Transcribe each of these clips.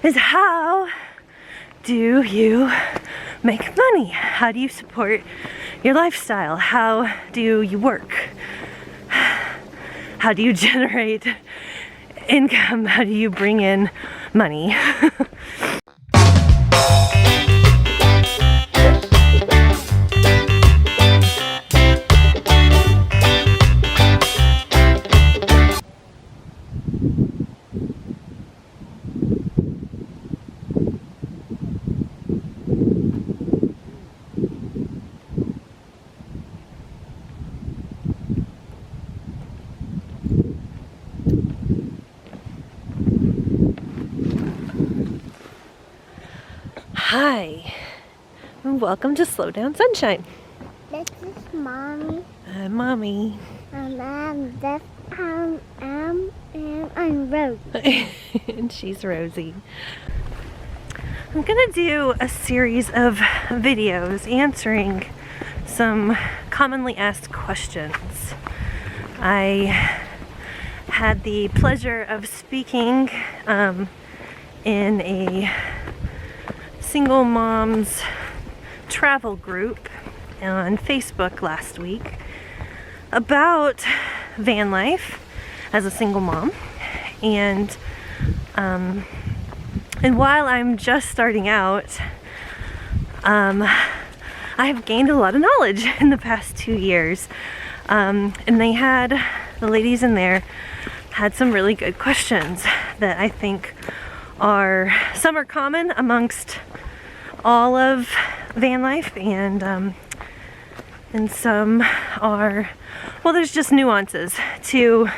is how do you make money? How do you support your lifestyle? How do you work? How do you generate income? How do you bring in money? Hi, and welcome to Slow Down Sunshine. This is Mommy. I'm Mommy. And I'm Rosie. And she's Rosie. I'm gonna do a series of videos answering some commonly asked questions. I had the pleasure of speaking in a single moms travel group on Facebook last week about van life as a single mom, and while I'm just starting out, I have gained a lot of knowledge in the past 2 years, and the ladies in there had some really good questions that I think some are common amongst all of van life, and some are, well, there's just nuances to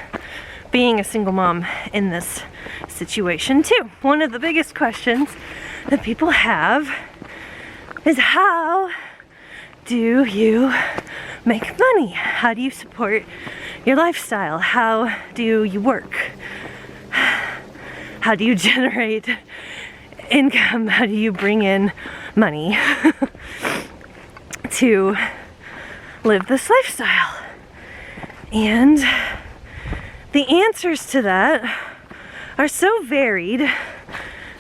being a single mom in this situation too. One of the biggest questions that people have is, how do you make money? How do you support your lifestyle? How do you work? How do you generate income? How do you bring in money to live this lifestyle? And the answers to that are so varied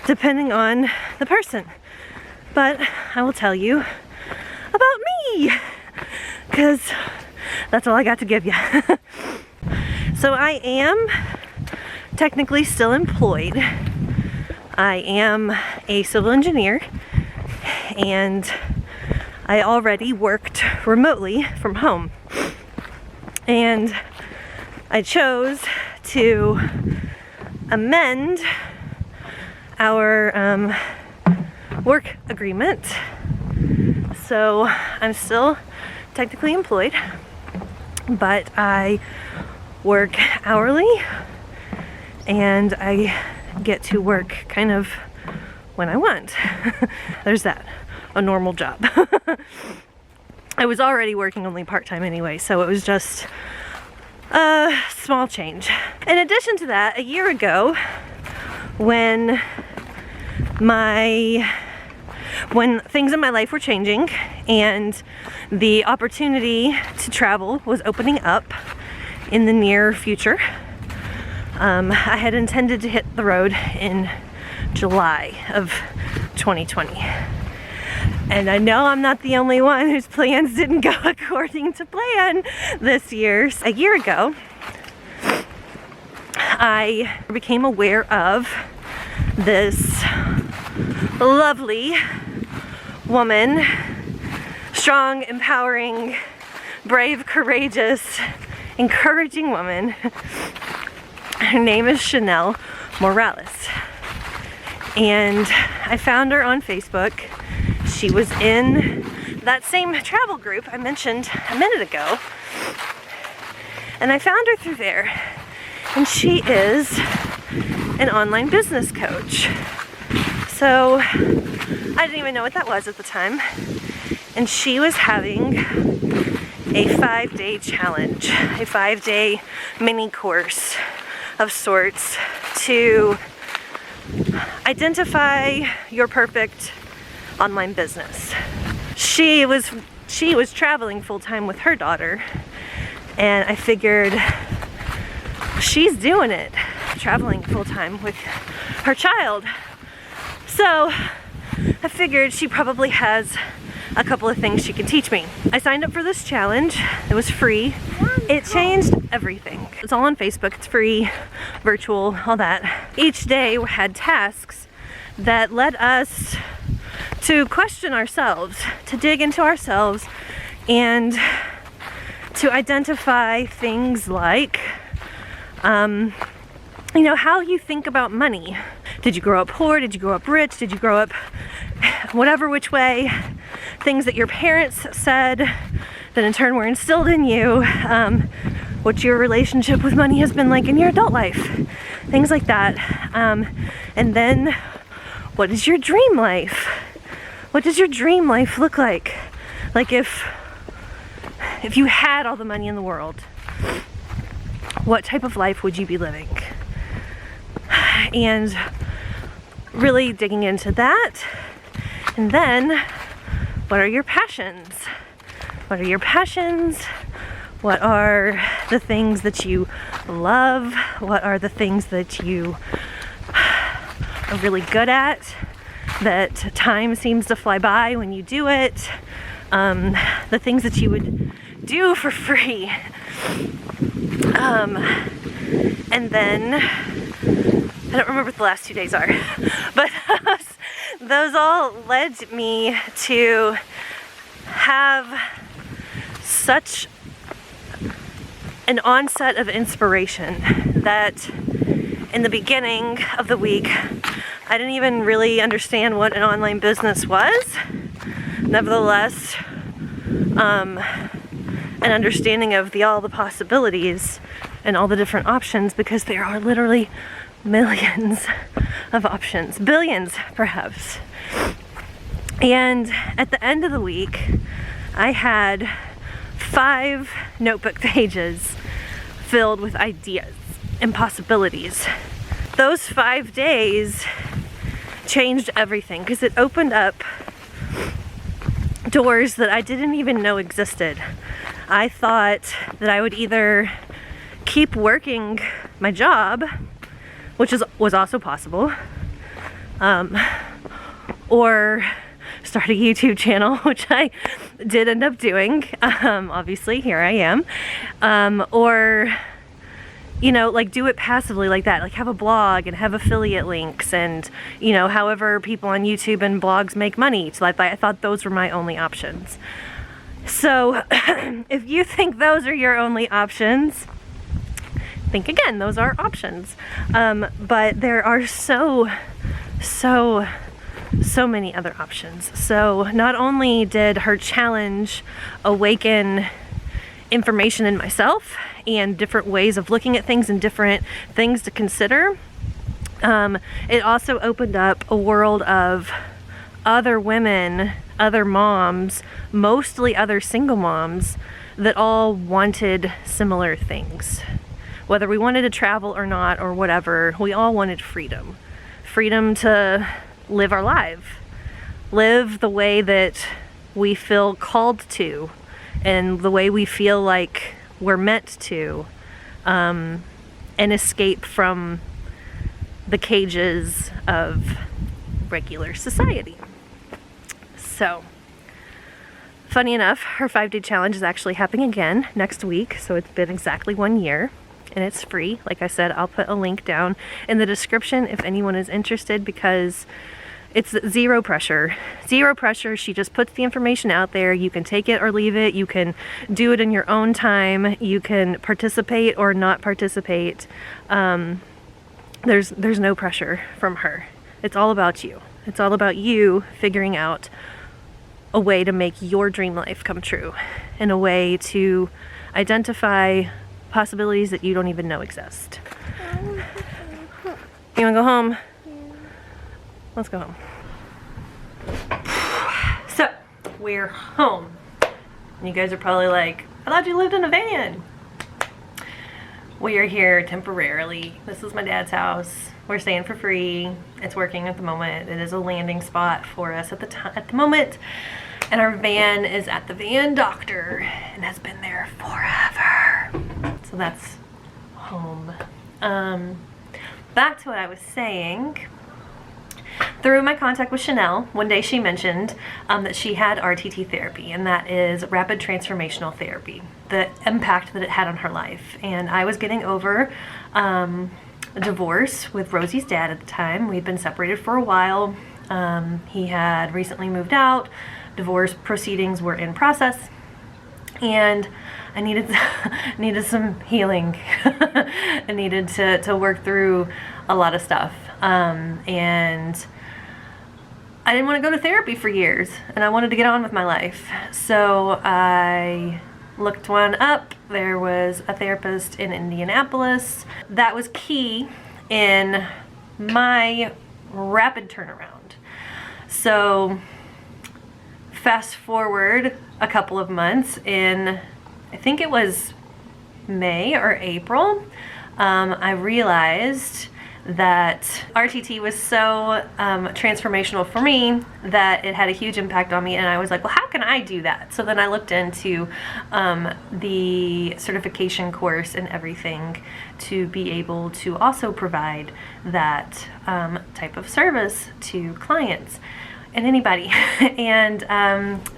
depending on the person. But I will tell you about me, because that's all I got to give you. So I am technically still employed. I am a civil engineer, and I already worked remotely from home. And I chose to amend our work agreement. So I'm still technically employed, but I work hourly, and I get to work kind of when I want. There's that, a normal job. I was already working only part-time anyway, so it was just a small change. In addition to that, a year ago, when things in my life were changing and the opportunity to travel was opening up in the near future, I had intended to hit the road in July of 2020. And I know I'm not the only one whose plans didn't go according to plan this year. A year ago, I became aware of this lovely woman, strong, empowering, brave, courageous, encouraging woman. Her name is Chanel Morales, and I found her on Facebook. She was in that same travel group I mentioned a minute ago, and I found her through there, and she is an online business coach. So I didn't even know what that was at the time, and she was having a 5-day challenge, a 5-day mini course of sorts to identify your perfect online business. She was traveling full-time with her daughter, and I figured, she's doing it, traveling full-time with her child. So I figured she probably has a couple of things she can teach me. I signed up for this challenge. It was free. It changed everything. It's all on Facebook. It's free, virtual, all that. Each day we had tasks that led us to question ourselves, to dig into ourselves, and to identify things like, you know, how you think about money. Did you grow up poor? Did you grow up rich? Did you grow up whatever which way? Things that your parents said that in turn were instilled in you. What your relationship with money has been like in your adult life. Things like that. And then, what is your dream life? What does your dream life look like? Like if you had all the money in the world, what type of life would you be living? And really digging into that. And then, what are your passions? What are your passions? What are the things that you love? What are the things that you are really good at? That time seems to fly by when you do it. The things that you would do for free. And then, I don't remember what the last 2 days are, but those all led me to have such an onset of inspiration that in the beginning of the week, I didn't even really understand what an online business was. Nevertheless, an understanding of all the possibilities and all the different options, because there are literally millions of options, billions perhaps. And at the end of the week, I had 5 notebook pages filled with ideas and possibilities. Those 5 days changed everything because it opened up doors that I didn't even know existed. I thought that I would either keep working my job, which was also possible, or start a YouTube channel, which I did end up doing. Obviously, here I am. Or, you know, like do it passively like that, like have a blog and have affiliate links and, you know, however people on YouTube and blogs make money. So I thought those were my only options. So if you think those are your only options, think again, those are options. But there are so many other options. So not only did her challenge awaken information in myself and different ways of looking at things and different things to consider, it also opened up a world of other women, other moms, mostly other single moms, that all wanted similar things. Whether we wanted to travel or not or whatever, we all wanted freedom. Freedom to live our life. Live the way that we feel called to and the way we feel like we're meant to, and escape from the cages of regular society. So, funny enough, her 5-day challenge is actually happening again next week, so it's been exactly 1 year. And it's free. Like I said, I'll put a link down in the description if anyone is interested, because it's zero pressure. Zero pressure. She just puts the information out there. You can take it or leave it. You can do it in your own time. You can participate or not participate. There's no pressure from her. It's all about you. It's all about you figuring out a way to make your dream life come true, and a way to identify possibilities that you don't even know exist. You wanna go home? Yeah. Let's go home. So, we're home. And you guys are probably like, I thought you lived in a van. We are here temporarily. This is my dad's house. We're staying for free. It's working at the moment. It is a landing spot for us at the moment. And our van is at the van doctor and has been there forever. So that's home. Back to what I was saying. through my contact with Chanel, one day she mentioned that she had RTT therapy, and that is rapid transformational therapy, the impact that it had on her life. And I was getting over a divorce with Rosie's dad at the time. We'd been separated for a while. He had recently moved out. Divorce proceedings were in process, and I needed some healing. I needed to work through a lot of stuff, and I didn't want to go to therapy for years, and I wanted to get on with my life. So I looked one up. There was a therapist in Indianapolis that was key in my rapid turnaround. So fast forward a couple of months, in I think it was May or April, I realized that RTT was so transformational for me that it had a huge impact on me, and I was like, well, how can I do that? So then I looked into the certification course and everything to be able to also provide that type of service to clients and anybody. And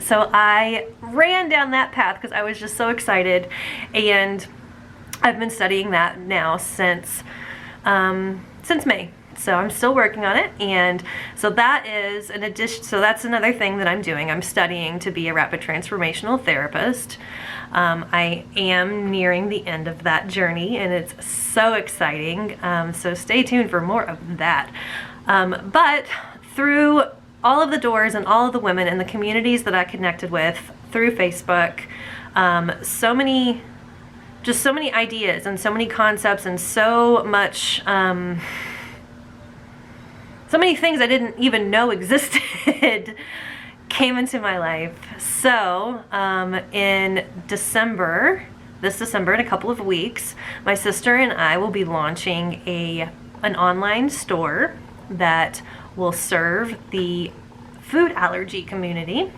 so I ran down that path because I was just so excited, and I've been studying that now since May. So I'm still working on it, and so that is an addition. So that's another thing that I'm doing. I'm studying to be a rapid transformational therapist. I am nearing the end of that journey, and it's so exciting. So stay tuned for more of that. But through all of the doors and all of the women and the communities that I connected with through Facebook, so many ideas and so many concepts and so much, so many things I didn't even know existed came into my life. So in December, this December, in a couple of weeks, my sister and I will be launching an online store that will serve the food allergy community.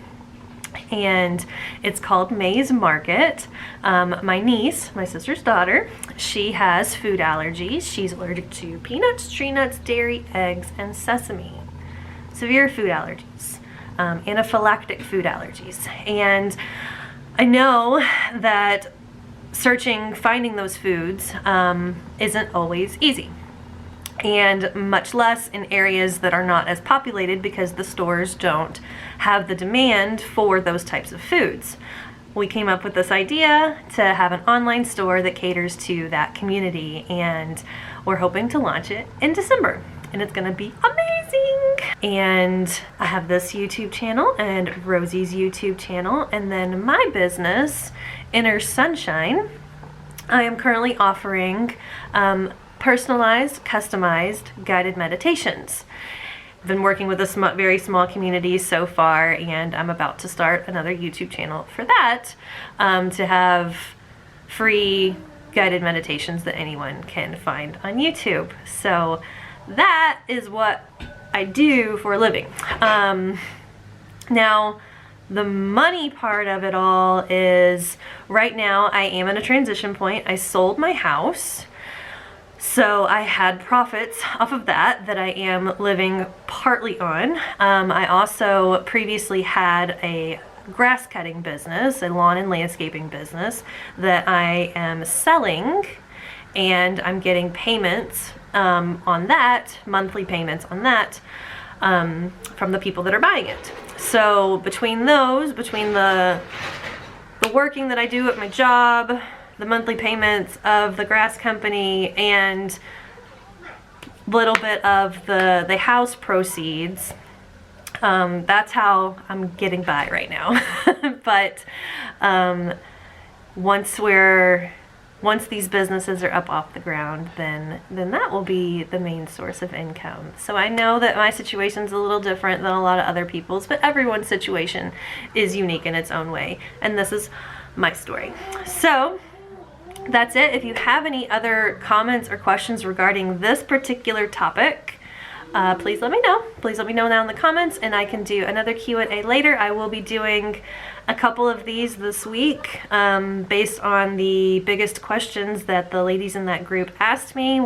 And it's called May's Market. My niece, my sister's daughter, she has food allergies. She's allergic to peanuts, tree nuts, dairy, eggs, and sesame. Severe food allergies, anaphylactic food allergies. And I know that finding those foods isn't always easy, and much less in areas that are not as populated because the stores don't have the demand for those types of foods. We came up with this idea to have an online store that caters to that community, and we're hoping to launch it in December, and it's gonna be amazing. And I have this YouTube channel and Rosie's YouTube channel, and then my business, Inner Sunshine. I am currently offering personalized, customized guided meditations. I've been working with a very small community so far, and I'm about to start another YouTube channel for that, to have free guided meditations that anyone can find on YouTube. So that is what I do for a living. Now, the money part of it all is, right now I am in a transition point. I sold my house. So I had profits off of that I am living partly on. I also previously had a grass cutting business, a lawn and landscaping business that I am selling, and I'm getting payments on that, monthly payments on that, from the people that are buying it. So between the working that I do at my job, the monthly payments of the grass company, and a little bit of the house proceeds, that's how I'm getting by right now. But once these businesses are up off the ground, then that will be the main source of income. So I know that my situation's a little different than a lot of other people's, but everyone's situation is unique in its own way, and this is my story. So that's it. If you have any other comments or questions regarding this particular topic, please let me know. Please let me know down in the comments, and I can do another Q&A later. I will be doing a couple of these this week, based on the biggest questions that the ladies in that group asked me.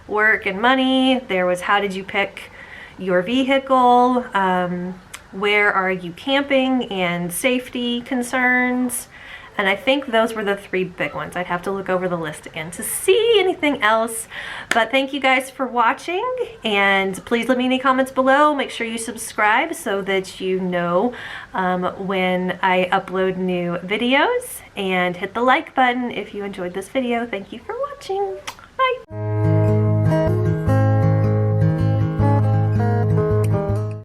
Work and money. There was, how did you pick your vehicle, where are you camping, and safety concerns. And I think those were the 3 big ones. I'd have to look over the list again to see anything else. But thank you guys for watching, and please leave me any comments below. Make sure you subscribe so that you know when I upload new videos, and hit the like button if you enjoyed this video. Thank you for watching. Bye.